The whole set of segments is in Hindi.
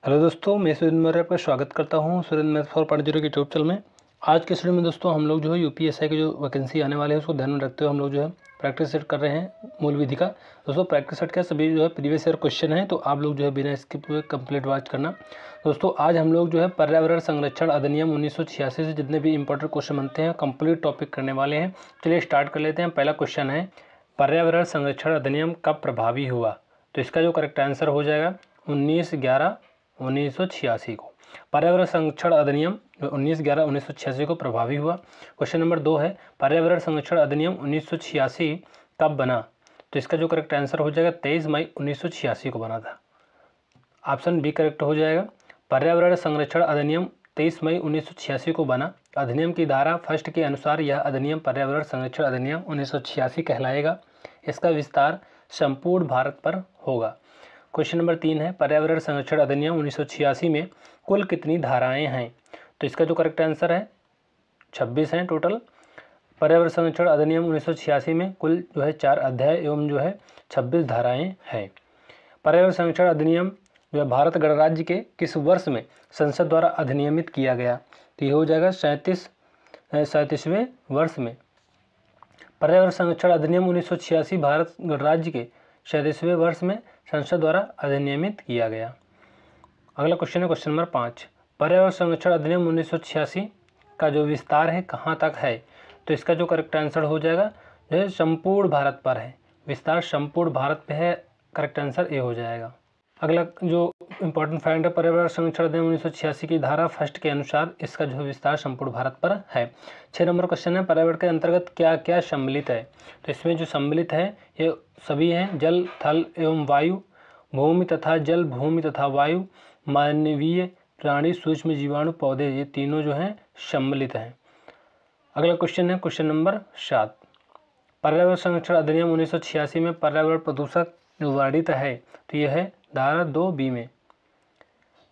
हेलो दोस्तों, मैं सुरेंद्र मौर्य आपका स्वागत करता हूं सुरेंद्र मैथ फॉर पढ़ जीरो के यूट्यूब चैनल में। आज के स्टूडियो में दोस्तों हम लोग जो है यूपीएससी की जो वैकेंसी आने वाले हैं उसको ध्यान में रखते हुए हम लोग जो है प्रैक्टिस सेट कर रहे हैं मूल विधि का। दोस्तों प्रैक्टिस सेट का सभी जो है प्रीवियस ईयर क्वेश्चन है, तो आप लोग जो है बिना स्किप हुए कंप्लीट वॉच करना। दोस्तों आज हम लोग जो है पर्यावरण संरक्षण अधिनियम 1986 से जितने भी इंपॉर्टेंट क्वेश्चन बनते हैं कंप्लीट टॉपिक करने वाले हैं। चलिए स्टार्ट कर लेते हैं। पहला क्वेश्चन है, पर्यावरण संरक्षण अधिनियम कब प्रभावी हुआ? तो इसका जो करेक्ट आंसर हो जाएगा 19/11/1986 को पर्यावरण संरक्षण अधिनियम 19/11/1986 को प्रभावी हुआ। क्वेश्चन नंबर 2 है, पर्यावरण संरक्षण अधिनियम 1986 कब बना? तो इसका जो करेक्ट आंसर हो जाएगा 23 मई 1986 को बना था। ऑप्शन बी करेक्ट हो जाएगा। पर्यावरण संरक्षण अधिनियम 23 मई 1986 को बना। अधिनियम की धारा फर्स्ट के अनुसार यह अधिनियम पर्यावरण संरक्षण अधिनियम 1986 कहलाएगा। इसका विस्तार संपूर्ण भारत पर होगा। क्वेश्चन नंबर 3 है, पर्यावरण संरक्षण अधिनियम 1986 में कुल कितनी धाराएं हैं? तो इसका जो करेक्ट आंसर है 26 हैं टोटल। पर्यावरण संरक्षण अधिनियम 1986 में कुल जो है 4 अध्याय एवं जो है 26 धाराएं हैं। पर्यावरण संरक्षण अधिनियम जो है भारत गणराज्य के किस वर्ष में संसद द्वारा अधिनियमित किया गया? तो ये हो जाएगा 37वें वर्ष में। पर्यावरण संरक्षण अधिनियम 1986 भारत गणराज्य के 37वें वर्ष में संसद द्वारा अधिनियमित किया गया। अगला क्वेश्चन है क्वेश्चन नंबर 5, पर्यावरण संरक्षण अधिनियम 1986 का जो विस्तार है कहाँ तक है? तो इसका जो करेक्ट आंसर हो जाएगा जो है संपूर्ण भारत पर है। विस्तार संपूर्ण भारत पे है, करेक्ट आंसर ए हो जाएगा। अगला जो इंपॉर्टेंट फैक्ट है, पर्यावरण संरक्षण अधिनियम 1986 की धारा फर्स्ट के अनुसार इसका जो विस्तार संपूर्ण भारत पर है। 6 नंबर क्वेश्चन है, पर्यावरण के अंतर्गत क्या क्या सम्मिलित है? तो इसमें जो सम्मिलित है ये सभी हैं, जल, थल एवं वायु, भूमि तथा जल, भूमि तथा वायु, मानवीय, प्राणी, सूक्ष्म जीवाणु, पौधे, ये तीनों जो हैं सम्मिलित हैं। अगला क्वेश्चन है क्वेश्चन नंबर 7, पर्यावरण संरक्षण अधिनियम 1986 में पर्यावरण प्रदूषक जो वर्णित है तो यह है धारा 2B में।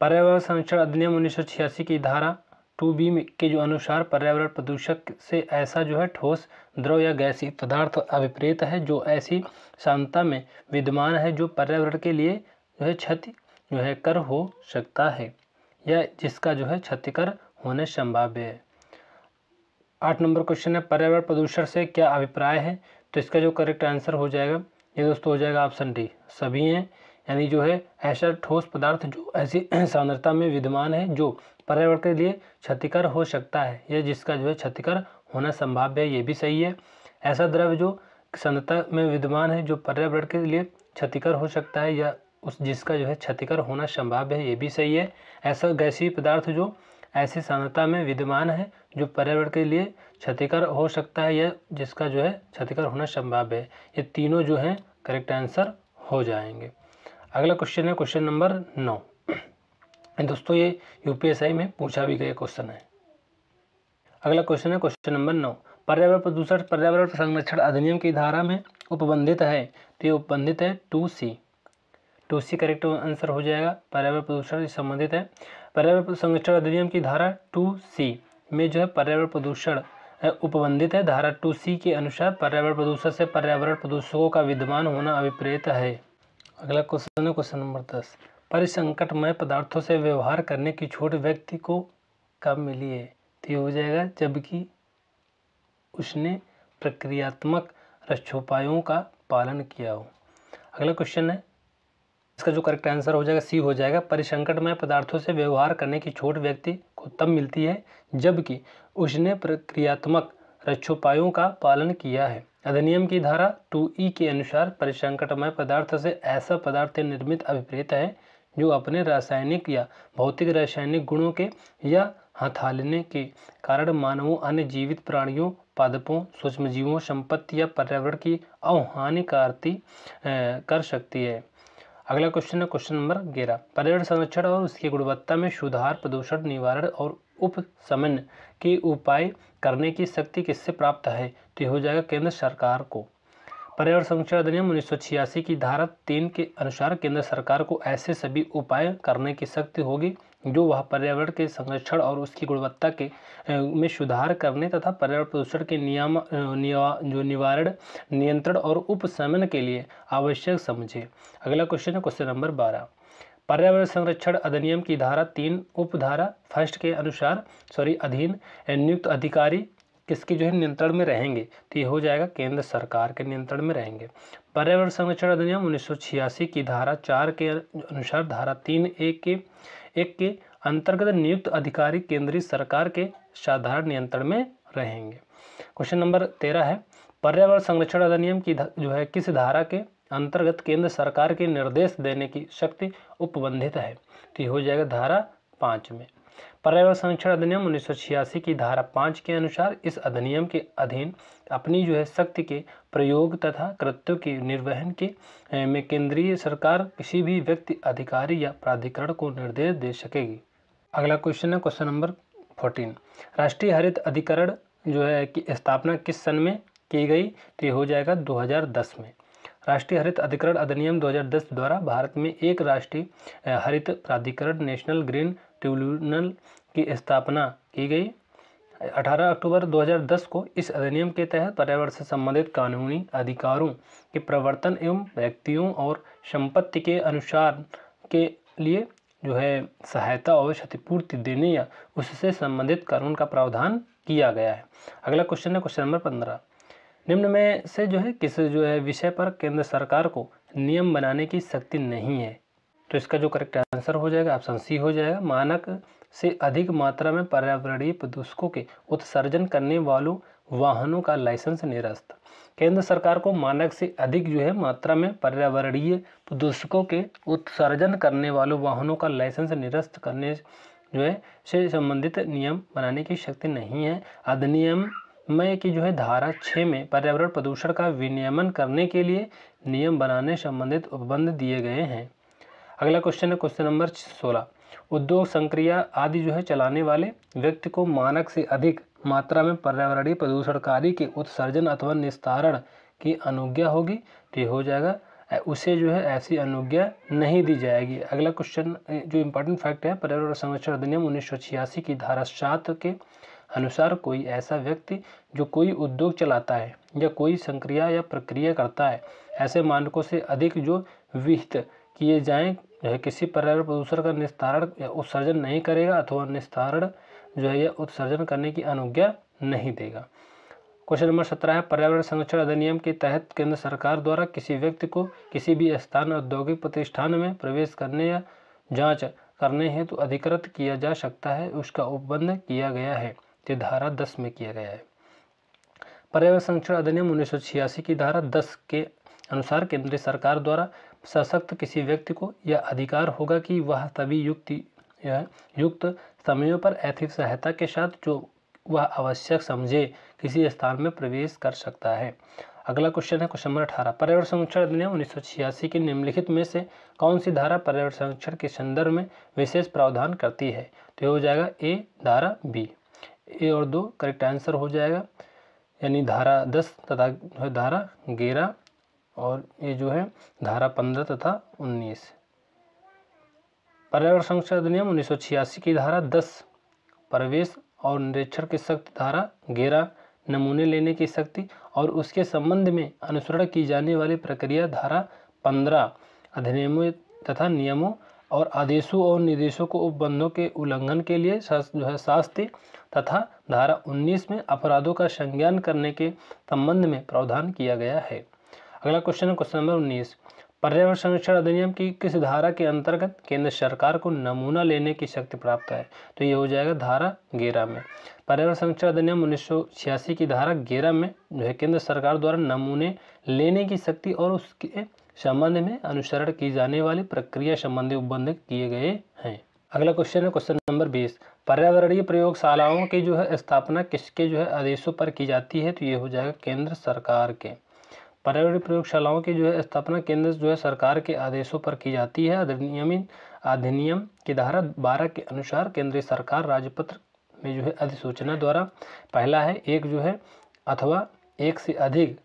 पर्यावरण संरक्षण अधिनियम 1986 की धारा 2B के जो अनुसार पर्यावरण प्रदूषक से ऐसा जो है ठोस, द्रव या गैसीय पदार्थ अभिप्रेत है जो ऐसी सांद्रता में विद्यमान है जो पर्यावरण के लिए जो है क्षति जो है कर हो सकता है या जिसका जो है क्षतिकर होने संभाव्य है। 8 नंबर क्वेश्चन है, पर्यावरण प्रदूषण से क्या अभिप्राय है? तो इसका जो करेक्ट आंसर हो जाएगा ये दोस्तों हो जाएगा ऑप्शन डी, सभी हैं। यानी जो है ऐसा ठोस पदार्थ जो ऐसी सांद्रता में विद्यमान है जो पर्यावरण के लिए क्षतिकर हो सकता है या जिसका जो है क्षतिकर होना संभाव्य है, ये भी सही है। ऐसा द्रव्य जो सांद्रता में विद्यमान है जो पर्यावरण के लिए क्षतिकर हो सकता है या उस जिसका जो है क्षतिकर होना संभाव्य है, ये भी सही है। ऐसा गैसीय पदार्थ जो ऐसी सांद्रता में विद्यमान है जो पर्यावरण के लिए क्षतिकर हो सकता है या जिसका जो है क्षतिकर होना संभाव्य है, ये तीनों जो हैं करेक्ट आंसर हो जाएंगे। अगला क्वेश्चन है क्वेश्चन नंबर 9। दोस्तों ये यूपीएससी में पूछा भी गया क्वेश्चन है। अगला क्वेश्चन है क्वेश्चन नंबर 9, पर्यावरण प्रदूषण पर्यावरण संरक्षण अधिनियम की धारा में उपबंधित है तो ये उपबंधित है 2C करेक्ट आंसर हो जाएगा। पर्यावरण प्रदूषण से संबंधित है। पर्यावरण संरक्षण अधिनियम की धारा 2C में जो है पर्यावरण प्रदूषण उपबंधित है। धारा 2C के अनुसार पर्यावरण प्रदूषण से पर्यावरण प्रदूषकों का विद्यमान होना अभिप्रेत है। अगला क्वेश्चन है क्वेश्चन नंबर 10, परिसंकटमय पदार्थों से व्यवहार करने की छूट व्यक्ति को कब मिली है? तो ये हो जाएगा जबकि उसने प्रक्रियात्मक रक्षोपायों का पालन किया हो। अगला क्वेश्चन है, इसका जो करेक्ट आंसर हो जाएगा सी हो जाएगा। परिसंकटमय पदार्थों से व्यवहार करने की छूट व्यक्ति को तब मिलती है जबकि उसने प्रक्रियात्मक रक्षोपायों का पालन किया है। अधिनियम की धारा 2E के अनुसार परिसंकटमय पदार्थ से ऐसा पदार्थ निर्मित अभिप्रेत है जो अपने रासायनिक या भौतिक रासायनिक गुणों के या हथालने के कारण मानवों, अन्य जीवित प्राणियों, पादपों, सूक्ष्मजीवों, संपत्ति या पर्यावरण की अहानिकारती कर सकती है। अगला क्वेश्चन है क्वेश्चन नंबर 11, पर्यावरण संरक्षण और उसकी गुणवत्ता में सुधार, प्रदूषण निवारण और उपशमन के उपाय करने की शक्ति किससे प्राप्त है? तो हो जाएगा केंद्र सरकार को। पर्यावरण संरक्षण अधिनियम 1986 की धारा 3 के अनुसार केंद्र सरकार को ऐसे सभी उपाय करने की शक्ति होगी जो वह पर्यावरण के संरक्षण और उसकी गुणवत्ता के में सुधार करने तथा पर्यावरण प्रदूषण के निवारण, नियंत्रण और उपशमन के लिए आवश्यक समझे। अगला क्वेश्चन है क्वेश्चन नंबर 12, पर्यावरण संरक्षण अधिनियम की धारा 3 उपधारा फर्स्ट के अनुसार अधीन नियुक्त अधिकारी किसके जो है नियंत्रण में रहेंगे? तो ये हो जाएगा केंद्र सरकार के नियंत्रण में रहेंगे। पर्यावरण संरक्षण अधिनियम 1986 की धारा 4 के अनुसार धारा 3(1) के अंतर्गत नियुक्त अधिकारी केंद्रीय सरकार के साधारण नियंत्रण में रहेंगे। क्वेश्चन नंबर 13 है, पर्यावरण संरक्षण अधिनियम की जो है किस धारा के अंतर्गत केंद्र सरकार के निर्देश देने की शक्ति उपबंधित है? तो ये हो जाएगा धारा 5 में। पर्यावरण संरक्षण अधिनियम 1986 की धारा 5 के अनुसार इस अधिनियम के अधीन अपनी जो है शक्ति के प्रयोग तथा कृत्यों के निर्वहन के में केंद्रीय सरकार किसी भी व्यक्ति, अधिकारी या प्राधिकरण को निर्देश दे सकेगी। अगला क्वेश्चन है क्वेश्चन नंबर 14, राष्ट्रीय हरित अधिकरण जो है की स्थापना किस सन में की गई? तो ये हो जाएगा 2010 में। राष्ट्रीय हरित अधिकरण अधिनियम 2010 द्वारा भारत में एक राष्ट्रीय हरित प्राधिकरण नेशनल ग्रीन ट्रिब्यूनल की स्थापना की गई। 18 अक्टूबर 2010 को इस अधिनियम के तहत पर्यावरण से संबंधित कानूनी अधिकारों के प्रवर्तन एवं व्यक्तियों और संपत्ति के अनुसार के लिए जो है सहायता और क्षतिपूर्ति देने या उससे संबंधित कानून का प्रावधान किया गया है। अगला क्वेश्चन है क्वेश्चन नंबर 15, निम्न में से जो है किस जो है विषय पर केंद्र सरकार को नियम बनाने की शक्ति नहीं है? तो इसका जो करेक्ट आंसर हो जाएगा ऑप्शन सी हो जाएगा, मानक से अधिक मात्रा में पर्यावरणीय प्रदूषकों के उत्सर्जन करने वालों वाहनों का लाइसेंस निरस्त। केंद्र सरकार को मानक से अधिक जो है मात्रा में पर्यावरणीय प्रदूषकों के उत्सर्जन करने वालों वाहनों का लाइसेंस निरस्त करने जो है से संबंधित नियम बनाने की शक्ति नहीं है। अधिनियम में की जो है धारा 6 में पर्यावरण प्रदूषण का विनियमन करने के लिए नियम बनाने संबंधित उपबंध दिए गए हैं। अगला क्वेश्चन है क्वेश्चन नंबर 16, उद्योग संक्रिया आदि जो है चलाने वाले व्यक्ति को मानक से अधिक मात्रा में पर्यावरणीय प्रदूषणकारी के उत्सर्जन अथवा निस्तारण की अनुज्ञा होगी? तो ये हो जाएगा उसे जो है ऐसी अनुज्ञा नहीं दी जाएगी। अगला क्वेश्चन जो इम्पोर्टेंट फैक्ट है, पर्यावरण संरक्षण अधिनियम 1986 की धारा 7 के अनुसार कोई ऐसा व्यक्ति जो कोई उद्योग चलाता है या कोई संक्रिया या प्रक्रिया करता है ऐसे मानकों से अधिक जो विहित किए जाएं किसी पर्यावरण प्रदूषण का निस्तारण या उत्सर्जन नहीं करेगा अथवा निस्तारण जो है या उत्सर्जन करने की अनुज्ञा नहीं देगा। क्वेश्चन नंबर 17 है, पर्यावरण संरक्षण अधिनियम के तहत केंद्र सरकार द्वारा किसी व्यक्ति को किसी भी स्थान औद्योगिक प्रतिष्ठान में प्रवेश करने या जांच करने हेतु अधिकृत किया जा सकता है, उसका उपबंध किया गया है। ये धारा 10 में किया गया है। पर्यावरण संरक्षण अधिनियम 1986 की धारा 10 के अनुसार केंद्र सरकार द्वारा सशक्त किसी व्यक्ति को यह अधिकार होगा कि वह तभी युक्त समयों पर आर्थिक सहायता के साथ जो वह आवश्यक समझे किसी स्थान में प्रवेश कर सकता है। अगला क्वेश्चन है क्वेश्चन नंबर 18, पर्यावरण संरक्षण अधिनियम 1986 की निम्नलिखित में से कौन सी धारा पर्यावरण संरक्षण के संदर्भ में विशेष प्रावधान करती है? तो हो जाएगा ए धारा बी। ए और 2 करेक्ट आंसर हो जाएगा, यानी धारा 10 तथा धारा 11 और ये जो है धारा 15 तथा 19। पर्यावरण संरक्षण अधिनियम 1986 की धारा 10 प्रवेश और निरीक्षण की शक्ति, धारा 11 नमूने लेने की शक्ति और उसके संबंध में अनुसरण की जाने वाली प्रक्रिया, धारा 15 अधिनियमों तथा नियमों और आदेशों और निर्देशों को उपबंधों के उल्लंघन के लिए जो है शास्ति तथा धारा 19 में अपराधों का संज्ञान करने के संबंध में प्रावधान किया गया है। अगला क्वेश्चन है क्वेश्चन नंबर 19, पर्यावरण संरक्षण अधिनियम की किस धारा के अंतर्गत केंद्र सरकार को नमूना लेने की शक्ति प्राप्त है? तो ये हो जाएगा धारा 11 में। पर्यावरण संरक्षण अधिनियम 1986 की धारा 11 में जो है केंद्र सरकार द्वारा नमूने लेने की शक्ति और उसके संबंध में अनुसरण की जाने वाली प्रक्रिया संबंधी उपबंध किए गए हैं। अगला क्वेश्चन है क्वेश्चन नंबर 20, पर्यावरणीय प्रयोगशालाओं की जो है स्थापना किसके जो है आदेशों पर की जाती है? तो ये हो जाएगा केंद्र सरकार के। पर्यावरणीय प्रयोगशालाओं की जो है स्थापना केंद्र जो है सरकार के आदेशों पर की जाती है। अधिनियम की धारा 12 के अनुसार केंद्रीय सरकार राजपत्र में जो है अधिसूचना द्वारा पहला है एक जो है अथवा एक से अधिक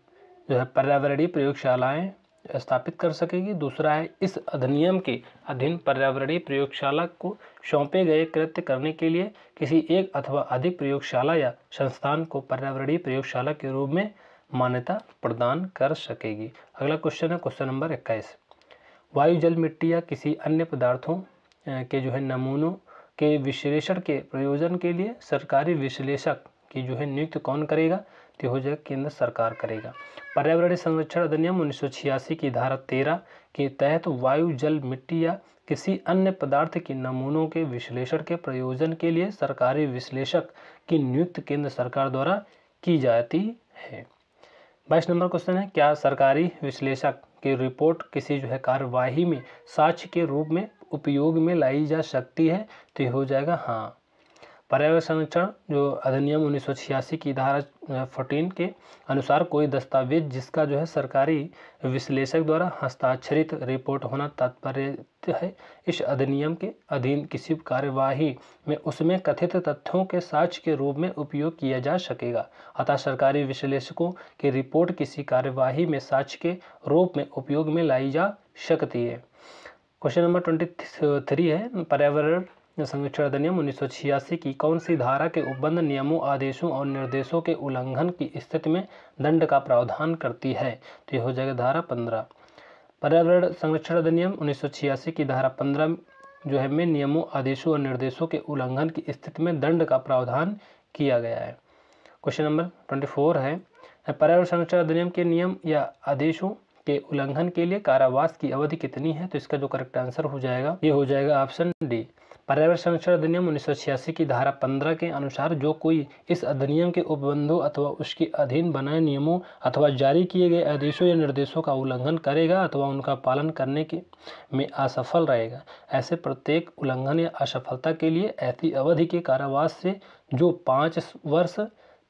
जो है पर्यावरणीय प्रयोगशालाएं स्थापित कर सकेगी। दूसरा है इस अधिनियम के अधीन पर्यावरणीय प्रयोगशाला को सौंपे गए कृत्य करने के लिए किसी एक अथवा अधिक प्रयोगशाला या संस्थान को पर्यावरणीय प्रयोगशाला के रूप में मान्यता प्रदान कर सकेगी। अगला क्वेश्चन है क्वेश्चन नंबर 21, वायु जल मिट्टी या किसी अन्य पदार्थों के जो है नमूनों के विश्लेषण के प्रयोजन के लिए सरकारी विश्लेषक की जो है नियुक्ति कौन करेगा? तो हो जाएगा केंद्र सरकार करेगा। पर्यावरणीय संरक्षण अधिनियम 1986 की धारा 13 के तहत वायु जल मिट्टी या किसी अन्य पदार्थ के नमूनों के विश्लेषण के प्रयोजन के लिए सरकारी विश्लेषक की नियुक्ति केंद्र सरकार द्वारा की जाती है। 22 नंबर क्वेश्चन है, क्या सरकारी विश्लेषक की रिपोर्ट किसी जो है कार्यवाही में साक्ष्य के रूप में उपयोग में लाई जा सकती है? तो ये हो जाएगा हाँ। पर्यावरण संरक्षण जो अधिनियम 1986 की धारा 14 के अनुसार कोई दस्तावेज जिसका जो है सरकारी विश्लेषक द्वारा हस्ताक्षरित रिपोर्ट होना तात्पर्य है, इस अधिनियम के अधीन किसी कार्यवाही में उसमें कथित तथ्यों के साक्ष्य के रूप में उपयोग किया जा सकेगा। अतः सरकारी विश्लेषकों की रिपोर्ट किसी कार्यवाही में साक्ष्य के रूप में उपयोग में लाई जा सकती है। क्वेश्चन नंबर 23 है, पर्यावरण संरक्षण अधिनियम 1986 की कौन सी धारा के उपबंध नियमों, आदेशों और निर्देशों के उल्लंघन की स्थिति में दंड का प्रावधान करती है? तो ये हो जाएगा धारा 15। पर्यावरण संरक्षण अधिनियम 1986 की धारा 15 जो है में नियमों, आदेशों और निर्देशों के उल्लंघन की स्थिति में दंड का प्रावधान किया गया है। क्वेश्चन नंबर 24 है, पर्यावरण संरक्षण अधिनियम के नियम या आदेशों के उल्लंघन के लिए कारावास की अवधि कितनी है? तो इसका जो करेक्ट आंसर हो जाएगा ये हो जाएगा ऑप्शन डी। पर्यावरण संरक्षण अधिनियम 1986 की धारा 15 के अनुसार जो कोई इस अधिनियम के उपबंधों अथवा उसके अधीन बनाए नियमों अथवा जारी किए गए आदेशों या निर्देशों का उल्लंघन करेगा अथवा उनका पालन करने के में असफल रहेगा, ऐसे प्रत्येक उल्लंघन या असफलता के लिए ऐसी अवधि के कारावास से जो 5 वर्ष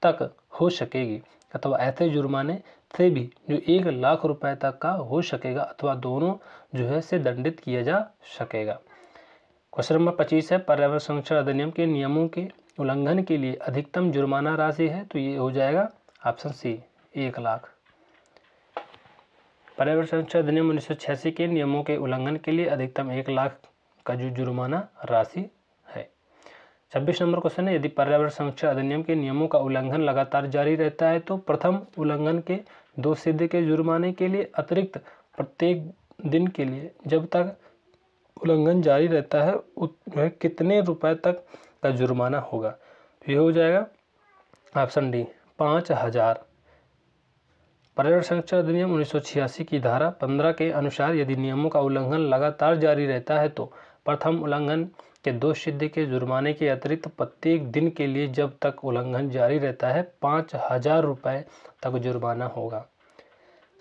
तक हो सकेगी अथवा ऐसे जुर्माने से भी जो 1 लाख रुपए तक का हो सकेगा अथवा दोनों जो है से दंडित किया जा सकेगा। क्वेश्चन नंबर 25 है, पर्यावरण संरक्षण अधिनियम के नियमों के उल्लंघन के लिए अधिकतम जुर्माना राशि है? तो ये हो जाएगा ऑप्शन सी 1 लाख। पर्यावरण संरक्षण अधिनियम 1986 के नियमों के उल्लंघन के लिए अधिकतम 1 लाख का जो जुर्माना राशि है। 26 नंबर क्वेश्चन है, यदि पर्यावरण संरक्षण अधिनियम के नियमों का उल्लंघन लगातार जारी रहता है तो प्रथम उल्लंघन के 2 सिद्धि के जुर्माने के लिए अतिरिक्त प्रत्येक दिन के लिए जब तक उल्लंघन जारी रहता है कितने रुपए तक का जुर्माना होगा? ये हो जाएगा ऑप्शन डी 5000। पर्यावरण संरक्षण अधिनियम 1986 की धारा 15 के अनुसार यदि नियमों का उल्लंघन लगातार जारी रहता है तो प्रथम उल्लंघन के 2 सिद्धि के जुर्माने के अतिरिक्त प्रत्येक दिन के लिए जब तक उल्लंघन जारी रहता है 5000 रुपये तक जुर्माना होगा।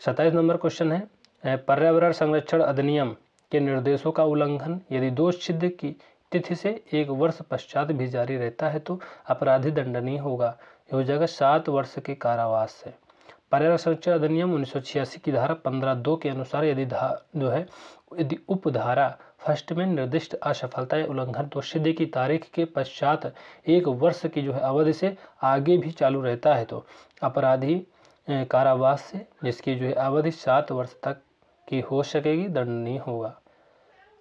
27 नंबर क्वेश्चन है, पर्यावरण संरक्षण अधिनियम के निर्देशों का उल्लंघन यदि 2 सिद्धि की तिथि से 1 वर्ष पश्चात भी जारी रहता है तो अपराधी दंडनीय होगा। ये हो जाएगा 7 वर्ष के कारावास से। पर्यावरण संरक्षण अधिनियम 1986 की धारा 15(2) के अनुसार यदि उपधारा फर्स्ट में निर्दिष्ट असफलता या उल्लंघन 2 सिद्धि की तारीख के पश्चात 1 वर्ष की जो है अवधि से आगे भी चालू रहता है तो अपराधी कारावास से जिसकी जो है अवधि 7 वर्ष तक की हो सकेगी दंडनीय होगा।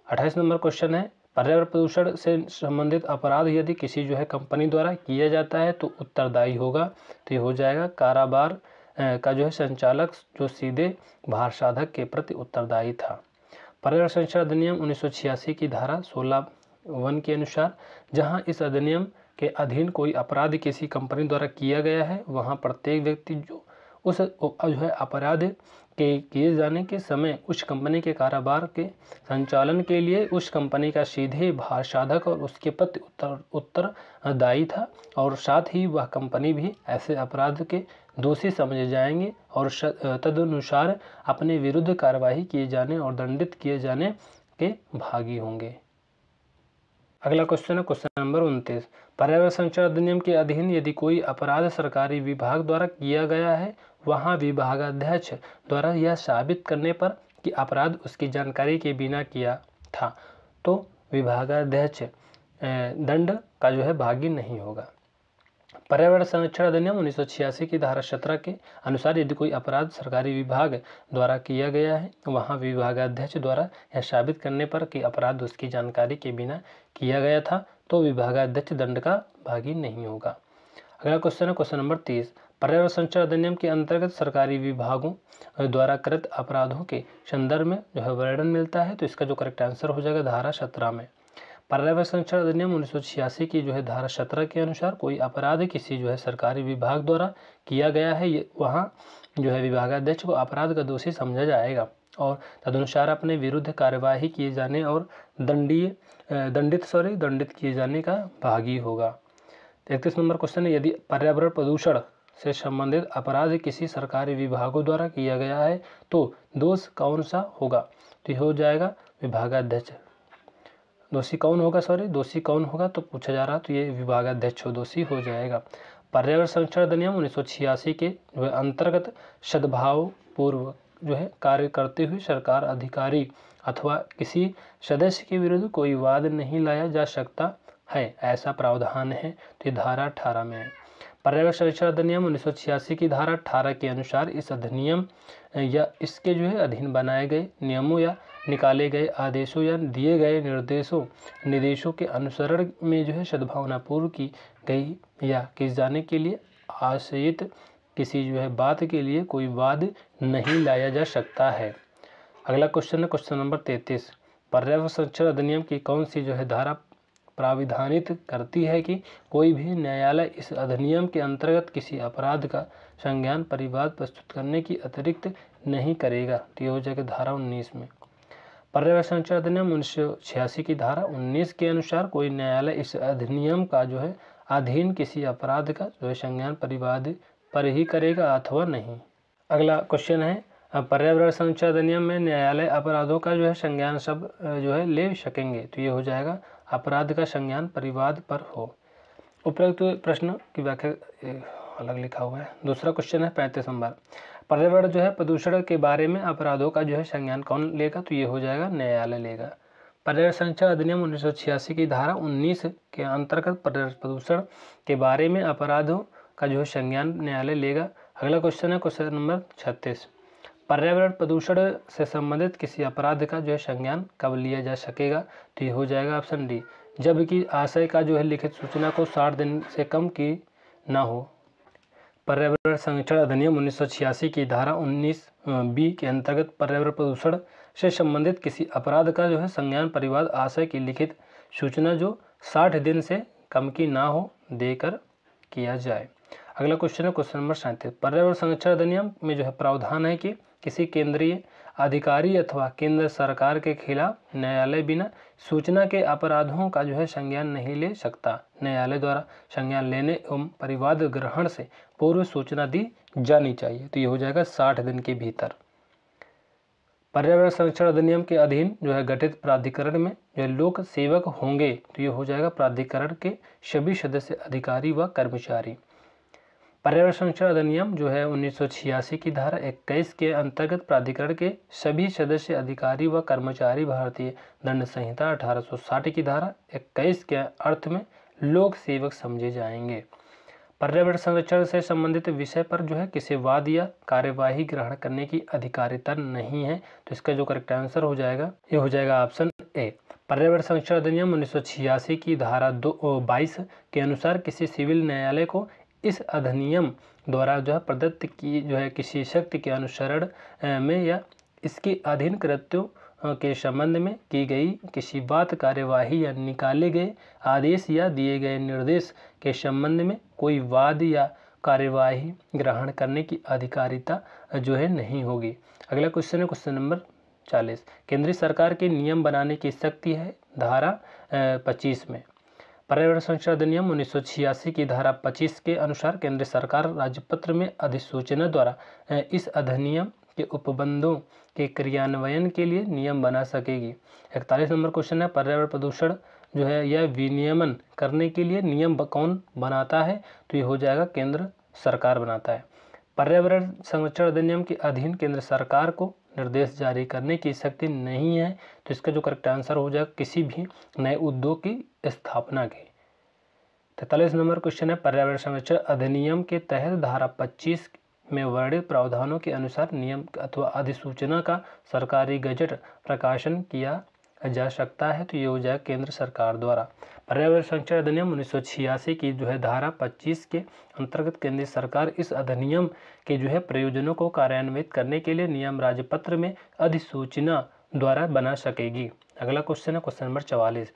28 नंबर क्वेश्चन है, पर्यावरण प्रदूषण से संबंधित अपराध यदि किसी जो है कंपनी द्वारा किया जाता है तो उत्तरदायी होगा। तो ये हो जाएगा कारोबार का जो है संचालक जो सीधे भार साधक के प्रति उत्तरदायी था। पर्यावरण संरक्षण अधिनियम 1986 की धारा 16(1) के अनुसार जहां इस अधिनियम के अधीन कोई अपराध किसी कंपनी द्वारा किया गया है वहां प्रत्येक व्यक्ति जो उस जो है अपराध के किए जाने के समय उस कंपनी के कारोबार के संचालन के लिए उस कंपनी का सीधे भार साधक और उसके प्रति उत्तरदायी था और साथ ही वह कंपनी भी ऐसे अपराध के दोषी समझे जाएंगे और तदनुसार अपने विरुद्ध कार्रवाई किए जाने और दंडित किए जाने के भागी होंगे। अगला क्वेश्चन है क्वेश्चन नंबर 29, पर्यावरण संरक्षण अधिनियम के अधीन यदि कोई अपराध सरकारी विभाग द्वारा किया गया है वहां विभागाध्यक्ष द्वारा यह साबित करने पर कि अपराध उसकी जानकारी के बिना किया था तो विभागाध्यक्ष दंड का जो है भागी नहीं होगा। पर्यावरण संरक्षण अधिनियम 1986 की धारा 17 के अनुसार यदि कोई अपराध सरकारी विभाग द्वारा किया गया है वहां विभागाध्यक्ष द्वारा यह साबित करने पर कि अपराध उसकी जानकारी के बिना किया गया था तो विभागाध्यक्ष दंड का भागी नहीं होगा। अगला क्वेश्चन है क्वेश्चन नंबर 30, पर्यावरण संरक्षण अधिनियम के अंतर्गत सरकारी विभागों द्वारा कृत अपराधों के संदर्भ में जो है वर्णन मिलता है। तो इसका जो करेक्ट आंसर हो जाएगा धारा 17 में। पर्यावरण संरक्षण अधिनियम 1986 की जो है धारा 17 के अनुसार कोई अपराध किसी जो है सरकारी विभाग द्वारा किया गया है, ये वहाँ जो है विभागाध्यक्ष को अपराध का दोषी समझा जाएगा और तदनुसार अपने विरुद्ध कार्यवाही किए जाने और दंडित किए जाने का भागी होगा। 31 नंबर क्वेश्चन है, यदि पर्यावरण प्रदूषण से संबंधित अपराध किसी सरकारी विभागों द्वारा किया गया है तो दोष कौन सा होगा? तो ये हो जाएगा विभागाध्यक्ष। दोषी कौन होगा तो पूछा जा रहा, तो ये विभागाध्यक्ष दोषी हो जाएगा। पर्यावरण संरक्षण अधिनियम 1986 के जो है अंतर्गत सद्भाव पूर्व जो है कार्य करते हुए सरकार अधिकारी अथवा किसी सदस्य के विरुद्ध कोई वाद नहीं लाया जा सकता है, ऐसा प्रावधान है। तो ये धारा 18 में है। पर्यावरण संरक्षण अधिनियम 1986 की धारा 18 के अनुसार इस अधिनियम या इसके जो है अधीन बनाए गए नियमों या निकाले गए आदेशों या दिए गए निर्देशों के अनुसरण में जो है सद्भावनापूर्व की गई या किए जाने के लिए आशयित किसी जो है बात के लिए कोई वाद नहीं लाया जा सकता है। अगला क्वेश्चन है क्वेश्चन नंबर 33। पर्यावरण संरक्षण अधिनियम की कौन सी जो है धारा प्राविधानित करती है कि कोई भी न्यायालय इस अधिनियम के अंतर्गत किसी अपराध का संज्ञान परिवाद प्रस्तुत करने की अतिरिक्त नहीं करेगा? तो ये हो जाएगा धारा 19 में। पर्यावरण संरक्षण अधिनियम 1986 की धारा 19 के अनुसार कोई न्यायालय इस अधिनियम का जो है अधीन किसी अपराध का जो है संज्ञान परिवाद पर ही करेगा अथवा नहीं। अगला क्वेश्चन है, पर्यावरण संरक्षण अधिनियम में न्यायालय अपराधों का जो है संज्ञान सब जो है ले सकेंगे? तो ये हो जाएगा अपराध का संज्ञान परिवाद पर हो। उपरोक्त प्रश्न की व्याख्या अलग लिखा हुआ है। दूसरा क्वेश्चन है 35 नंबर, पर्यावरण जो है प्रदूषण के बारे में अपराधों का जो है संज्ञान कौन लेगा? तो ये हो जाएगा न्यायालय लेगा। पर्यावरण संरक्षण अधिनियम 1986 की धारा 19 के अंतर्गत पर्यावरण प्रदूषण के बारे में अपराधों का जो है संज्ञान न्यायालय लेगा। अगला क्वेश्चन है क्वेश्चन नंबर 36, पर्यावरण प्रदूषण से संबंधित किसी अपराध का जो है संज्ञान कब लिया जा सकेगा? तो ये हो जाएगा ऑप्शन डी, जबकि आशय का जो है लिखित सूचना को 60 दिन से कम की ना हो। पर्यावरण संरक्षण अधिनियम 1986 की धारा 19 बी के अंतर्गत पर्यावरण प्रदूषण से संबंधित किसी अपराध का जो है संज्ञान परिवाद आशय की लिखित सूचना जो 60 दिन से कम की ना हो देकर किया जाए। अगला क्वेश्चन है क्वेश्चन नंबर 37, पर्यावरण संरक्षण अधिनियम में जो है प्रावधान है कि किसी केंद्रीय अधिकारी अथवा केंद्र सरकार के खिलाफ न्यायालय बिना सूचना के अपराधों का जो है संज्ञान नहीं ले सकता। न्यायालय द्वारा संज्ञान लेने एवं परिवाद ग्रहण से पूर्व सूचना दी जानी चाहिए। तो ये हो जाएगा 60 दिन के भीतर। पर्यावरण संरक्षण अधिनियम के अधीन जो है गठित प्राधिकरण में जो लोक सेवक होंगे, तो ये हो जाएगा प्राधिकरण के सभी सदस्य अधिकारी व कर्मचारी। पर्यावरण संरक्षण अधिनियम जो है 1986 की धारा 21 के अंतर्गत प्राधिकरण के सभी सदस्य अधिकारी व कर्मचारी भारतीय दंड संहिता 1860 की धारा 21 के अर्थ में लोक सेवक समझे जाएंगे। पर्यावरण संरक्षण से संबंधित विषय पर जो है किसी वाद या कार्यवाही ग्रहण करने की अधिकारिता नहीं है। तो इसका जो करेक्ट आंसर हो जाएगा ये हो जाएगा ऑप्शन ए। पर्यावरण संरक्षण अधिनियम 1986 की धारा 22 के अनुसार किसी सिविल न्यायालय को इस अधिनियम द्वारा जो है प्रदत्त की जो है किसी शक्ति के अनुसरण में या इसके अधीन कृत्यों के संबंध में की गई किसी बात कार्यवाही या निकाले गए आदेश या दिए गए निर्देश के संबंध में कोई वाद या कार्यवाही ग्रहण करने की अधिकारिता जो है नहीं होगी। अगला क्वेश्चन है क्वेश्चन नंबर 40, केंद्रीय सरकार के नियम बनाने की शक्ति है धारा 25 में। पर्यावरण संरक्षण अधिनियम 1986 की धारा 25 के अनुसार केंद्र सरकार राजपत्र में अधिसूचना द्वारा इस अधिनियम के उपबंधों के क्रियान्वयन के लिए नियम बना सकेगी। 41 नंबर क्वेश्चन है, पर्यावरण प्रदूषण जो है यह विनियमन करने के लिए नियम कौन बनाता है? तो ये हो जाएगा केंद्र सरकार बनाता है। पर्यावरण संरक्षण अधिनियम के अधीन केंद्र सरकार को निर्देश जारी करने की शक्ति नहीं है। तो इसका जो करेक्ट आंसर हो जाएगा किसी भी नए उद्योग की स्थापना के। 43 नंबर क्वेश्चन है, पर्यावरण संरक्षण अधिनियम के तहत धारा 25 में वर्णित प्रावधानों के अनुसार नियम अथवा अधिसूचना का सरकारी गजट प्रकाशन किया जा सकता है, तो ये हो जाएगा केंद्र सरकार द्वारा। पर्यावरण संरक्षण अधिनियम 1986 की जो है धारा 25 के अंतर्गत केंद्र सरकार इस अधिनियम के जो है प्रयोजनों को कार्यान्वित करने के लिए नियम राज्यपत्र में अधिसूचना द्वारा बना सकेगी। अगला क्वेश्चन है क्वेश्चन नंबर 44।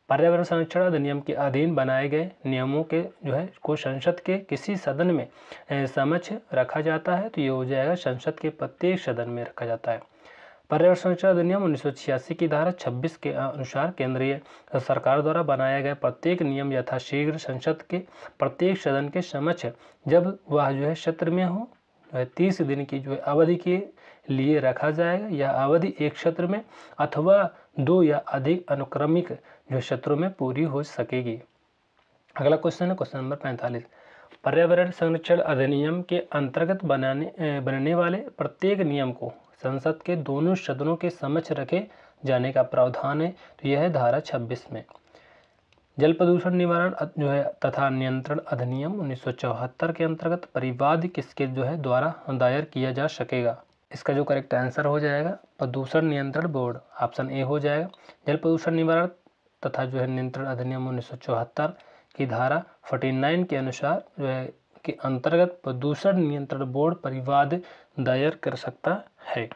पर्यावरण संरक्षण अधिनियम के अधीन बनाए गए नियमों के जो है को संसद के किसी सदन में समक्ष रखा जाता है, तो ये हो जाएगा संसद के प्रत्येक सदन में रखा जाता है। पर्यावरण संरक्षण अधिनियम 1986 की धारा 26 के अनुसार केंद्रीय सरकार द्वारा बनाया गया प्रत्येक नियम यथाशीघ्र संसद के प्रत्येक सदन के समक्ष जब वह जो है सत्र में हो 30 दिन की जो है अवधि के लिए रखा जाएगा। यह अवधि एक सत्र में अथवा 2 या अधिक अनुक्रमिक जो सत्रों में पूरी हो सकेगी। अगला क्वेश्चन है क्वेश्चन नंबर 45। पर्यावरण संरक्षण अधिनियम के अंतर्गत बनने वाले प्रत्येक नियम को संसद के दोनों सदनों के समक्ष रखे जाने का प्रावधान है, तो यह है धारा 26 में। जल प्रदूषण निवारण जो है तथा नियंत्रण अधिनियम 1974 के अंतर्गत परिवाद किसके जो है द्वारा दायर किया जा सकेगा? इसका जो करेक्ट आंसर हो जाएगा प्रदूषण नियंत्रण बोर्ड, ऑप्शन ए हो जाएगा। जल प्रदूषण निवारण तथा जो है नियंत्रण अधिनियम 1974 की धारा 49 के अनुसार जो है के अंतर्गत प्रदूषण नियंत्रण बोर्ड परिवाद दायर कर सकता है।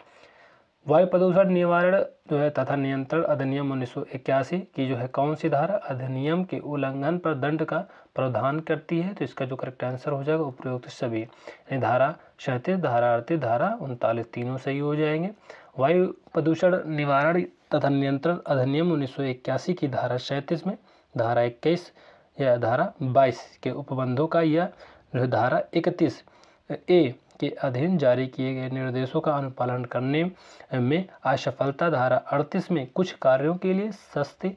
वायु प्रदूषण निवारण जो है तथा नियंत्रण अधिनियम 1981 की जो है कौन सी धारा अधिनियम के उल्लंघन पर दंड का प्रावधान करती है? तो इसका जो करेक्ट आंसर हो जाएगा उपरोक्त सभी, यानी धारा 37, धारा 38, धारा 39 तीनों सही हो जाएंगे। वायु प्रदूषण निवारण तथा नियंत्रण अधिनियम 1981 की धारा 37 में धारा 21 या धारा 22 के उपबंधों का या धारा 31 ए के अधीन जारी किए गए निर्देशों का अनुपालन करने में असफलता, धारा 38 में कुछ कार्यों के लिए सस्ती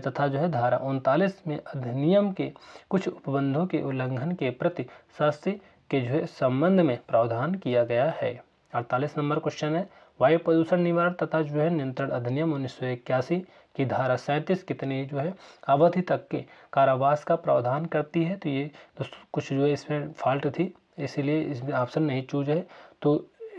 तथा जो है धारा 39 में अधिनियम के कुछ उपबंधों के उल्लंघन के प्रति सस्ती के जो है संबंध में प्रावधान किया गया है। 48 नंबर क्वेश्चन है वायु प्रदूषण निवारण तथा जो है नियंत्रण अधिनियम 1981 की धारा 37 कितनी जो है अवधि तक के कारावास का प्रावधान करती है? तो ये दोस्तों कुछ जो है इसमें फॉल्ट थी, इसीलिए इसमें ऑप्शन नहीं चूज है। तो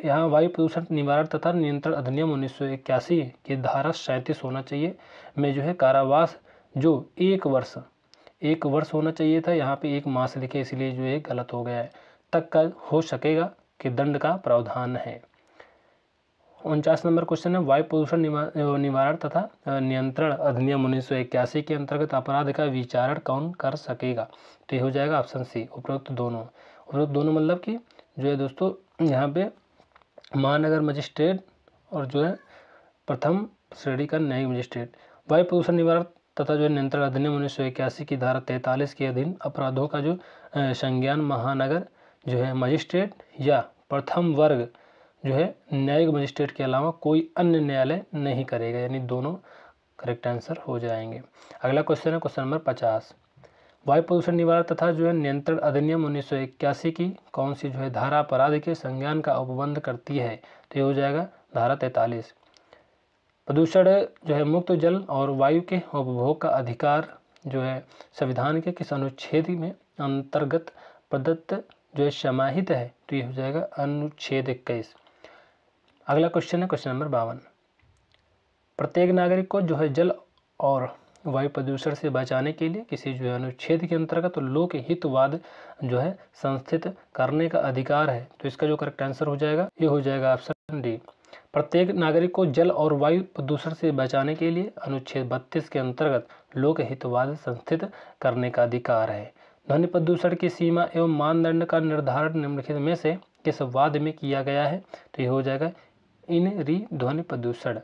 यहाँ वायु प्रदूषण निवारण तथा नियंत्रण अधिनियम 1981 की धारा 37 होना चाहिए में जो है कारावास जो 1 वर्ष होना चाहिए था, यहाँ पे 1 मास लिखे इसलिए जो है गलत हो गया है, तक का हो सकेगा कि दंड का प्रावधान है। 49 नंबर क्वेश्चन है वायु प्रदूषण निवारण तथा नियंत्रण अधिनियम 1981 के अंतर्गत अपराध का विचारण कौन कर सकेगा? तो ये हो जाएगा ऑप्शन सी उपरोक्त दोनों मतलब कि जो है दोस्तों यहाँ पे महानगर मजिस्ट्रेट और जो है प्रथम श्रेणी का न्यायिक मजिस्ट्रेट। वायु प्रदूषण निवारण तथा जो है नियंत्रण अधिनियम 1981 की धारा 43 के अधीन अपराधों का जो संज्ञान महानगर जो है मजिस्ट्रेट या प्रथम वर्ग जो है न्यायिक मजिस्ट्रेट के अलावा कोई अन्य न्यायालय नहीं करेगा, यानी दोनों करेक्ट आंसर हो जाएंगे। अगला क्वेश्चन है क्वेश्चन नंबर 50। वायु प्रदूषण निवारण तथा जो है नियंत्रण अधिनियम 1981 की कौन सी जो है धारा अपराध के संज्ञान का उपबंध करती है? तो ये हो जाएगा धारा 43। प्रदूषण जो है मुक्त जल और वायु के उपभोग का अधिकार जो है संविधान के किस अनुच्छेद में अंतर्गत प्रदत्त जो है समाहित है? तो ये हो जाएगा अनुच्छेद 21। अगला क्वेश्चन है क्वेश्चन नंबर 52। प्रत्येक नागरिक को जो है जल और वायु प्रदूषण से बचाने के लिए किसी जो है अनुच्छेद के अंतर्गत लोक हितवाद जो है संस्थित करने का अधिकार है। तो इसका जो करेक्ट आंसर हो जाएगा ये हो जाएगा ऑप्शन डी। प्रत्येक नागरिक को जल और वायु प्रदूषण से बचाने के लिए अनुच्छेद 32 के अंतर्गत लोक हितवाद संस्थित करने का अधिकार है। ध्वनि प्रदूषण की सीमा एवं मानदंड का निर्धारण निम्नलिखित में से किस वाद में किया गया है? तो ये हो जाएगा इन ध्वनि प्रदूषण।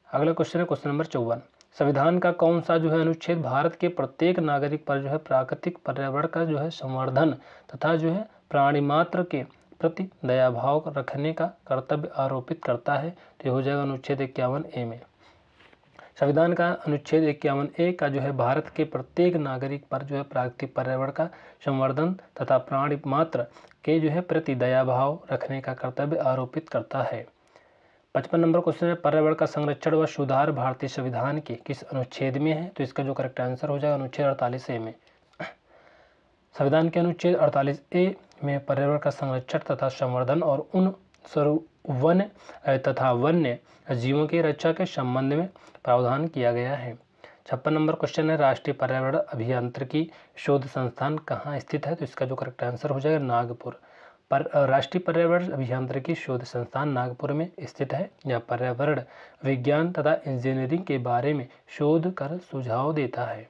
अगला क्वेश्चन है क्वेश्चन नंबर 54। संविधान का कौन सा जो है अनुच्छेद भारत के प्रत्येक नागरिक पर जो है प्राकृतिक पर्यावरण का जो है संवर्धन तथा जो है प्राणी मात्र के प्रति दयाभाव रखने का कर्तव्य आरोपित करता है? तो हो जाएगा अनुच्छेद 51A में। संविधान का अनुच्छेद 51A का जो है भारत के प्रत्येक नागरिक पर जो है प्राकृतिक पर्यावरण का संवर्धन तथा प्राणी मात्र के जो है प्रति दयाभाव रखने का कर्तव्य आरोपित करता है। 55 नंबर क्वेश्चन है पर्यावरण का संरक्षण व सुधार भारतीय संविधान के किस अनुच्छेद में है? तो इसका जो करेक्ट आंसर हो जाएगा अनुच्छेद 48A में। संविधान के अनुच्छेद 48A में पर्यावरण का संरक्षण तथा संवर्धन और उन वन तथा वन्य जीवों की रक्षा के संबंध में प्रावधान किया गया है। 56 नंबर क्वेश्चन है, राष्ट्रीय पर्यावरण अभियांत्रिकी शोध संस्थान कहाँ स्थित है? तो इसका जो करेक्ट आंसर हो जाएगा नागपुर। पर राष्ट्रीय पर्यावरण अभियांत्रिकी शोध संस्थान नागपुर में स्थित है। यह पर्यावरण विज्ञान तथा इंजीनियरिंग के बारे में शोध कर सुझाव देता है।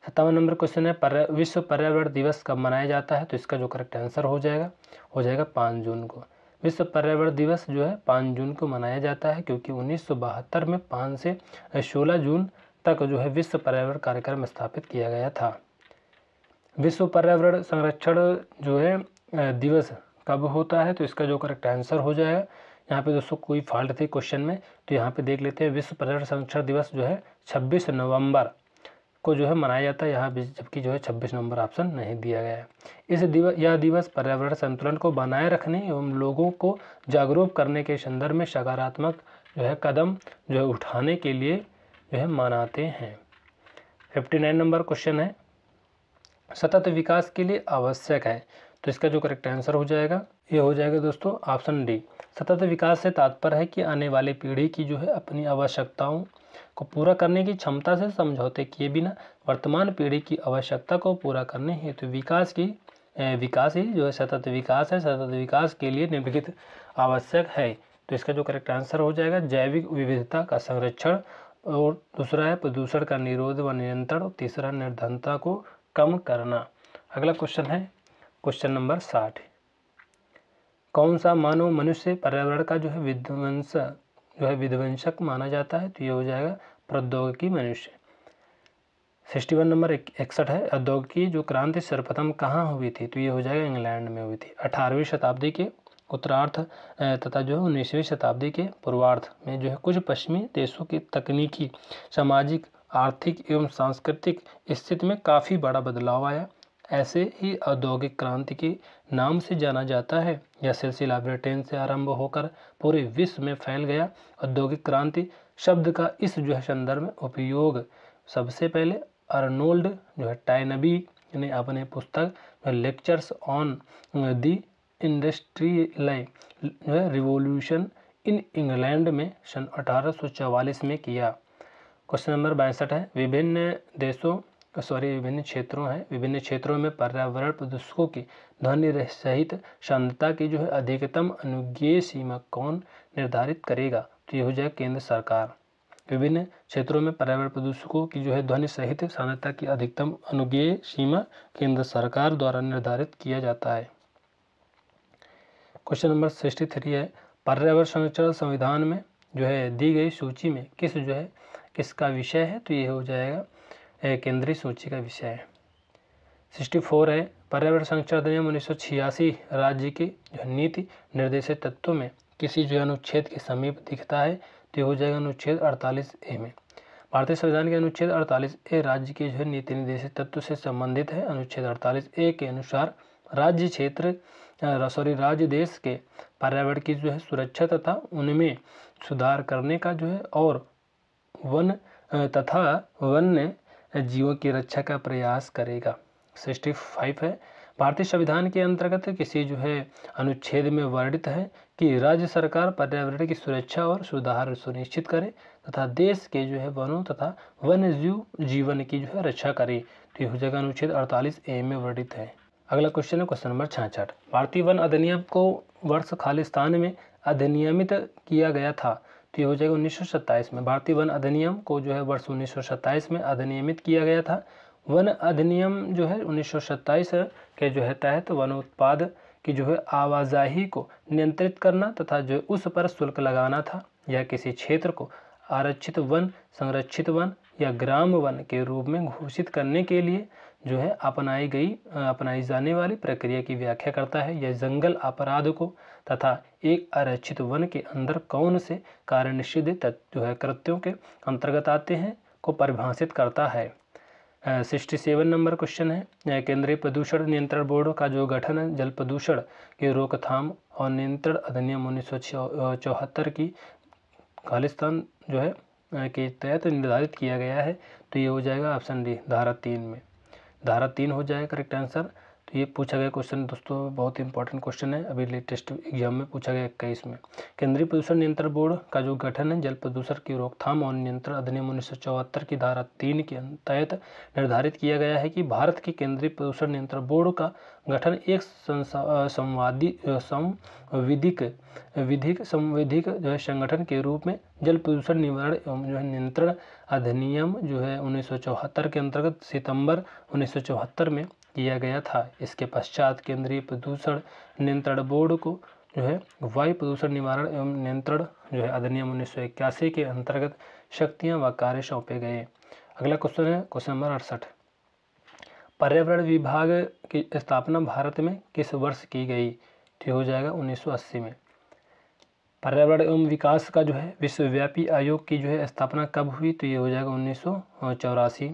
57 नंबर क्वेश्चन है, विश्व पर्यावरण दिवस कब मनाया जाता है? तो इसका जो करेक्ट आंसर हो जाएगा 5 जून को। विश्व पर्यावरण दिवस जो है 5 जून को मनाया जाता है, क्योंकि 1972 में 5 से 16 जून तक जो है विश्व पर्यावरण कार्यक्रम स्थापित किया गया था। विश्व पर्यावरण संरक्षण जो है दिवस कब होता है? तो इसका जो करेक्ट आंसर हो जाएगा, यहाँ पे दोस्तों कोई फॉल्ट थी क्वेश्चन में, तो यहाँ पे देख लेते हैं। विश्व पर्यावरण संरक्षण दिवस जो है 26 नवंबर को जो है मनाया जाता है यहाँ, जबकि जो है 26 नवंबर ऑप्शन नहीं दिया गया है। यह दिवस पर्यावरण संतुलन को बनाए रखने एवं लोगों को जागरूक करने के संदर्भ में सकारात्मक जो है कदम जो है उठाने के लिए जो है मनाते हैं। 59 नंबर क्वेश्चन है, सतत विकास के लिए आवश्यक है? तो इसका जो करेक्ट आंसर हो जाएगा, ये हो जाएगा दोस्तों ऑप्शन डी। सतत विकास से तात्पर्य है कि आने वाली पीढ़ी की जो है अपनी आवश्यकताओं को पूरा करने की क्षमता से समझौते किए बिना वर्तमान पीढ़ी की आवश्यकता को पूरा करने हेतु विकास ही जो है सतत विकास है। सतत विकास के लिए निम्नलिखित आवश्यक है। तो इसका जो करेक्ट आंसर हो जाएगा जैविक विविधता का संरक्षण, और दूसरा है प्रदूषण का निरोध व नियंत्रण, और तीसरा निर्धनता को कम करना। अगला क्वेश्चन है क्वेश्चन नंबर 60। कौन सा मानव मनुष्य पर्यावरण का जो है विध्वंसक माना जाता है? तो ये हो जाएगा प्रौद्योगिकी मनुष्य। 61 नंबर 61 है, औद्योगिकी जो क्रांति सर्वप्रथम कहाँ हुई थी? तो ये हो जाएगा इंग्लैंड में हुई थी। 18वीं शताब्दी के उत्तरार्ध तथा जो है 19वीं शताब्दी के पूर्वार्ध में जो है कुछ पश्चिमी देशों की तकनीकी, सामाजिक, आर्थिक एवं सांस्कृतिक स्थिति में काफ़ी बड़ा बदलाव आया। ऐसे ही औद्योगिक क्रांति के नाम से जाना जाता है। यह सिलसिला ब्रिटेन से आरंभ होकर पूरे विश्व में फैल गया। औद्योगिक क्रांति शब्द का इस जो है संदर्भ में उपयोग सबसे पहले अर्नोल्ड जो है टाइनबी ने अपने पुस्तक lectures on the industrial revolution in England में सन 1844 में किया। क्वेश्चन नंबर 62 है, विभिन्न क्षेत्रों में पर्यावरण प्रदूषकों की ध्वनि सहित शांतता की जो है अधिकतम अनुज्ञेय सीमा कौन निर्धारित करेगा? तो ये हो जाएगा केंद्र सरकार। विभिन्न क्षेत्रों में पर्यावरण प्रदूषकों की जो है ध्वनि सहित शांतता की अधिकतम अनुज्ञेय सीमा केंद्र सरकार द्वारा निर्धारित किया जाता है। क्वेश्चन नंबर 63 है, पर्यावरण संरक्षण संविधान में जो है दी गई सूची में किसका विषय है? तो ये हो जाएगा केंद्रीय सूची का विषय है। 64 है, पर्यावरण संरक्षण अधिनियम 1986 राज्य के जो नीति निर्देशित तत्वों में किसी जो अनुच्छेद के समीप दिखता है? तो ये हो जाएगा अनुच्छेद 48A में। भारतीय संविधान के अनुच्छेद 48A राज्य के जो है नीति निर्देशित तत्व से संबंधित है। अनुच्छेद 48A के अनुसार राज्य देश के पर्यावरण की जो है सुरक्षा तथा उनमें सुधार करने का जो है और वन तथा वन्य जीवों की रक्षा का प्रयास करेगा। 65 है, भारतीय संविधान के अंतर्गत किसी जो है अनुच्छेद में वर्णित है कि राज्य सरकार पर्यावरण की सुरक्षा और सुधार सुनिश्चित करे तथा देश के जो है वनों तथा वन्य जीवन की जो है रक्षा करे। तो ये हो जाएगा अनुच्छेद 48A में वर्णित है। अगला क्वेश्चन है क्वेश्चन नंबर 66। भारतीय वन अधिनियम को वर्ष खालिस्तान में अधिनियमित किया गया था? तो ये हो जाएगा 1927 में। भारतीय वन अधिनियम को जो है वर्ष 1927 में अधिनियमित किया गया था। वन अधिनियम जो है 1927 के जो है तहत वन उत्पाद की जो है आवाजाही को नियंत्रित करना तथा जो उस पर शुल्क लगाना था। यह किसी क्षेत्र को आरक्षित वन, संरक्षित वन या ग्राम वन के रूप में घोषित करने के लिए जो है अपनाई जाने वाली प्रक्रिया की व्याख्या करता है। यह जंगल अपराध को तथा एक आरक्षित वन के अंदर कौन से कार्य निषिद्ध जो है कृत्यों के अंतर्गत आते हैं को परिभाषित करता है। 67 नंबर क्वेश्चन है, केंद्रीय प्रदूषण नियंत्रण बोर्ड का जो गठन है जल प्रदूषण के रोकथाम और नियंत्रण अधिनियम 1974 की खालिस्तान जो है के तहत निर्धारित किया गया है। तो ये हो जाएगा ऑप्शन डी धारा 3 में। धारा 3 हो जाएगा करेक्ट आंसर। तो तो ये पूछा गया क्वेश्चन दोस्तों, बहुत इंपॉर्टेंट क्वेश्चन है, अभी लेटेस्ट एग्जाम में पूछा गया 21 में। केंद्रीय प्रदूषण नियंत्रण बोर्ड का जो गठन है जल प्रदूषण की रोकथाम और नियंत्रण अधिनियम 1974 की धारा 3 के तहत निर्धारित किया गया है कि भारत के केंद्रीय प्रदूषण नियंत्रण बोर्ड का गठन एक संवैधिक जो है संगठन के रूप में जल प्रदूषण निवारण एवं जो है नियंत्रण अधिनियम जो है 1974 के अंतर्गत सितंबर 1974 में किया गया था। इसके पश्चात केंद्रीय प्रदूषण नियंत्रण बोर्ड को जो है वायु प्रदूषण निवारण एवं नियंत्रण जो है अधिनियम 1981 के अंतर्गत शक्तियां व कार्य सौंपे गए। अगला क्वेश्चन है क्वेश्चन नंबर 68। पर्यावरण विभाग की स्थापना भारत में किस वर्ष की गई? तो हो जाएगा 1980 में। पर्यावरण एवं विकास का जो है विश्वव्यापी आयोग की जो है स्थापना कब हुई? तो ये हो जाएगा 1984।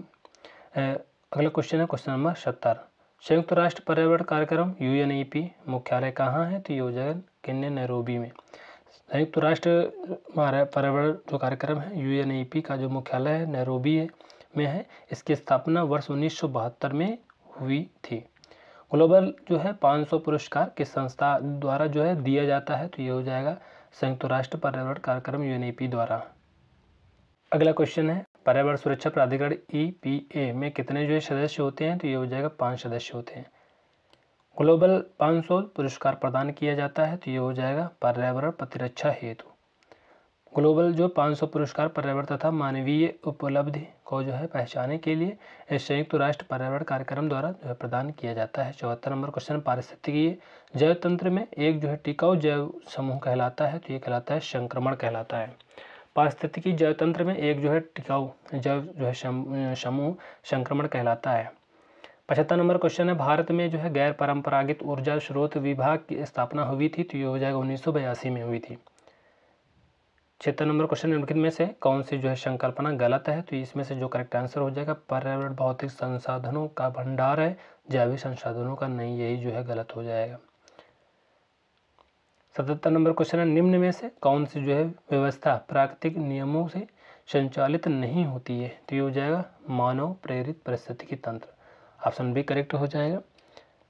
अगला क्वेश्चन है क्वेश्चन नंबर 70। संयुक्त राष्ट्र पर्यावरण कार्यक्रम UNEP मुख्यालय कहाँ है? तो ये हो जाएगा केन्या नैरोबी में। संयुक्त राष्ट्र पर्यावरण जो कार्यक्रम है UNEP का जो मुख्यालय है नैरोबी में है। इसकी स्थापना वर्ष 1972 में हुई थी। ग्लोबल जो है 500 पुरस्कार किस संस्था द्वारा जो है दिया जाता है? तो ये हो जाएगा संयुक्त राष्ट्र पर्यावरण कार्यक्रम UNEP द्वारा। अगला क्वेश्चन है पर्यावरण सुरक्षा प्राधिकरण EPA में कितने जो है सदस्य होते हैं? तो ये हो जाएगा 5 सदस्य होते हैं। ग्लोबल 500 पुरस्कार प्रदान किया जाता है, तो ये हो जाएगा पर्यावरण प्रतिरक्षा हेतु। ग्लोबल जो 500 पुरस्कार पर्यावरण तथा मानवीय उपलब्धि को जो है पहचाने के लिए संयुक्त राष्ट्र पर्यावरण कार्यक्रम द्वारा जो है प्रदान किया जाता है। 74 नंबर क्वेश्चन पारिस्थितिकीय जैव तंत्र में एक जो है टिकाऊ जैव समूह कहलाता है, तो ये कहलाता है संक्रमण कहलाता है। पारिस्थितिकी जैव तंत्र में एक जो है टिकाऊ जैव जो है समूह संक्रमण कहलाता है। 75 नंबर क्वेश्चन है भारत में जो है गैर परंपरागत ऊर्जा स्रोत विभाग की स्थापना हुई थी, तो ये हो जाएगा 1982 में हुई थी। 76 नंबर क्वेश्चन निम्नलिखित में से कौन सी जो है संकल्पना गलत है? तो इसमें से जो करेक्ट आंसर हो जाएगा पर्यावरण भौतिक संसाधनों का भंडार है, जैविक संसाधनों का नहीं, यही जो है गलत हो जाएगा। 77 नंबर क्वेश्चन है निम्न में से कौन सी जो है व्यवस्था प्राकृतिक नियमों से संचालित नहीं होती है? तो ये हो जाएगा मानव प्रेरित पारिस्थितिकी तंत्र, ऑप्शन बी करेक्ट हो जाएगा।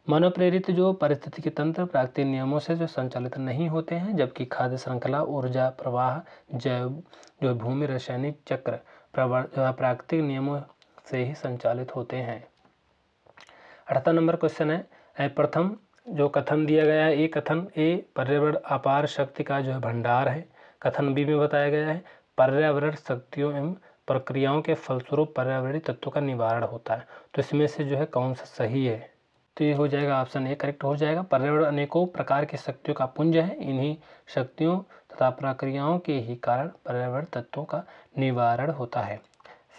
मानव प्रेरित जो पारिस्थितिकी तंत्र प्राकृतिक नियमों से जो संचालित नहीं होते हैं, जबकि खाद्य श्रृंखला, ऊर्जा प्रवाह, जैव जो भूमि रासायनिक चक्र प्राकृतिक नियमों से ही संचालित होते हैं। 78 नंबर क्वेश्चन है प्रथम जो कथन दिया गया है, कथन ए पर्यावरण अपार शक्ति का जो है भंडार है। कथन बी में बताया गया है पर्यावरण शक्तियों एवं प्रक्रियाओं के फलस्वरूप पर्यावरणीय तत्वों का निवारण होता है। तो इसमें से जो है कौन सा सही है? तो ये हो जाएगा ऑप्शन ए करेक्ट हो जाएगा। पर्यावरण अनेकों प्रकार की शक्तियों का पुंज है, इन्हीं शक्तियों तथा प्रक्रियाओं के ही कारण पर्यावरण तत्वों का निवारण होता है।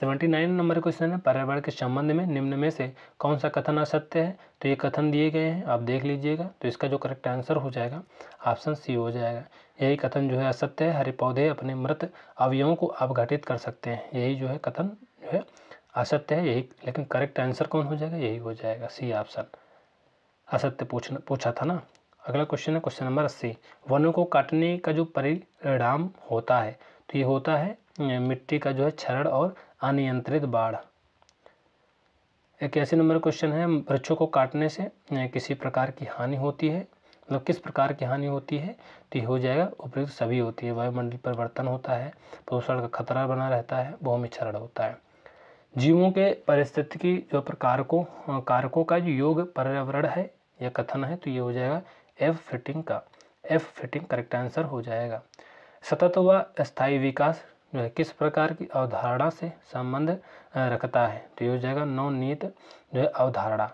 79 नंबर क्वेश्चन है पर्यावरण के संबंध में निम्न में से कौन सा कथन असत्य है? तो ये कथन दिए गए हैं, आप देख लीजिएगा। तो इसका जो करेक्ट आंसर हो जाएगा ऑप्शन सी हो जाएगा। यही कथन जो है असत्य है, हरे पौधे अपने मृत अवयवों को अपघटित कर सकते हैं, यही जो है कथन जो है असत्य है यही। लेकिन करेक्ट आंसर कौन हो जाएगा? यही हो जाएगा सी ऑप्शन। असत्य पूछा था ना। अगला क्वेश्चन है क्वेश्चन नंबर 80। वनों को काटने का जो परिणाम होता है, तो ये होता है मिट्टी का जो है क्षरण और अनियंत्रित बाढ़। 81 नंबर क्वेश्चन है वृक्षों को काटने से किसी प्रकार की हानि होती है, मतलब किस प्रकार की हानि होती है? तो ये हो जाएगा उपयुक्त सभी होती है। वायुमंडल परिवर्तन होता है, प्रदूषण का खतरा बना रहता है, भूमि क्षरण होता है। जीवों के पारिस्थितिकी जो कारकों का जो योग पर्यावरण है, यह कथन है, तो ये हो जाएगा एफ फिटिंग करेक्ट आंसर हो जाएगा। सतत व स्थायी विकास जो है किस प्रकार की अवधारणा से संबंध रखता है? तो ये हो जाएगा नवनीत जो है अवधारणा।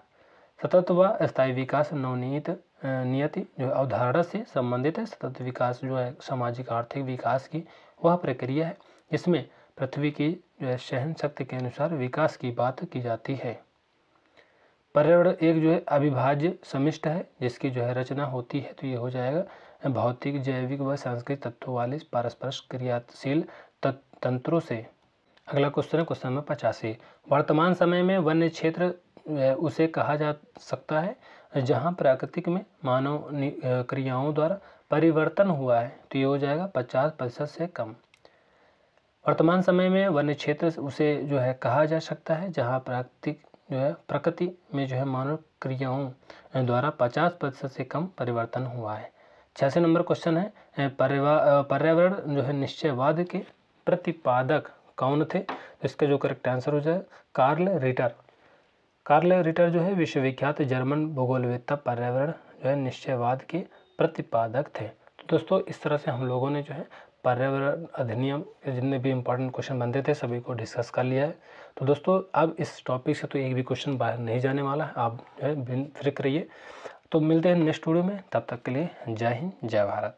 सतत व स्थायी विकास नवनीत नियति जो अवधारणा से संबंधित है। सतत विकास जो है सामाजिक आर्थिक विकास की वह प्रक्रिया है जिसमें पृथ्वी की जो है सहन शक्ति के अनुसार विकास की बात की जाती है। पर्यावरण एक जो है अविभाज्य समिष्ट है जिसकी जो है रचना होती है, तो ये हो जाएगा भौतिक, जैविक व सांस्कृतिक तत्वों वाले पारस्पर क्रियाशील तंत्रों से। अगला क्वेश्चन है क्वेश्चन नंबर 85। वर्तमान समय में वन्य क्षेत्र उसे कहा जा सकता है जहां प्राकृतिक में मानव क्रियाओं द्वारा परिवर्तन हुआ है, तो ये हो जाएगा 50% से कम। वर्तमान समय में वन्य क्षेत्र उसे जो है कहा जा सकता है जहां प्राकृतिक जो है प्रकृति में जो है मानव क्रियाओं द्वारा 50% से कम परिवर्तन हुआ है। 86 नंबर क्वेश्चन है पर्यावरण जो है निश्चयवाद के प्रतिपादक कौन थे? इसका जो करेक्ट आंसर हो जाए कार्ल रिटर। कार्ल रिटर जो है विश्वविख्यात जर्मन भूगोलवेत्ता पर्यावरण जो है निश्चयवाद के प्रतिपादक थे। तो दोस्तों इस तरह से हम लोगों ने जो है पर्यावरण अधिनियम के जितने भी इंपॉर्टेंट क्वेश्चन बनते थे सभी को डिस्कस कर लिया है। तो दोस्तों अब इस टॉपिक से तो एक भी क्वेश्चन बाहर नहीं जाने वाला है, आप जो है बेफिक्र रहिए। तो मिलते हैं नेक्स्ट वीडियो में, तब तक के लिए जय हिंद जय भारत।